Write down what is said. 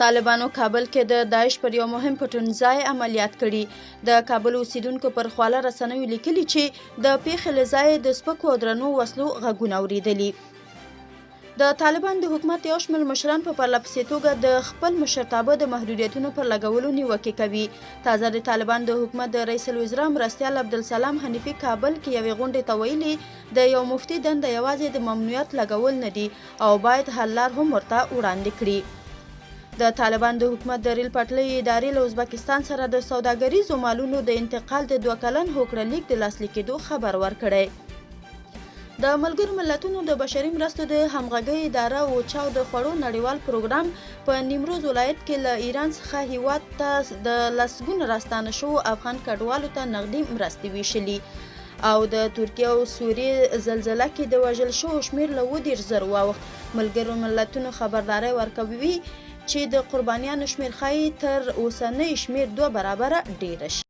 طالبانو کابل کې د داعش پر یو مهم پټنځای عملیات کړي. د کابل اوسیدونکو پر خواله رسنیو لیکلي چې د پیښې له ځایه د سپکو او درنو وسلو غږونه اورېدلي. د طالبان د حکومت یو شمېر مشران په پرلهپسې توګه د خپل مشرتابه د محدودیتونو پر لګولو نیوکې کوي. تازه د طالبان د حکومت د رئیس الوزرا مرستیال عبدالسلام حنیفي کابل کې یوې غونډې ته ویلي د یو مفتي دنده یوازې د ممنوعیت لګول نه دي او باید حل لار هم ورته وړاندې کړي. د طالبان د حکومت د ریل پټلۍ ادارې له ازبکستان سره د سوداګریزو مالونو د انتقال د 2 کلن هوکړه لیک د لاسلیک کېدو خبر ورکړی. د ملګرو ملتونو د بشري مرستو د همغږۍ اداره اوچا د خوړو نړیوال پروګرام په نیمروز ولایت کې له ایران څخه هیواد ته د لسګونه راستانه شوو افغان کډوالو ته نغدي مرستې ویشلي او د ترکیه او سوریې زلزله کې د وژل شوو شمېر له 20,000 واوښت. ملګرو ملتونو خبرداری ورکوي چې د قربانیانو شمېر ښایي تر اوسنۍ شمېر 2 برابره ډیره شي.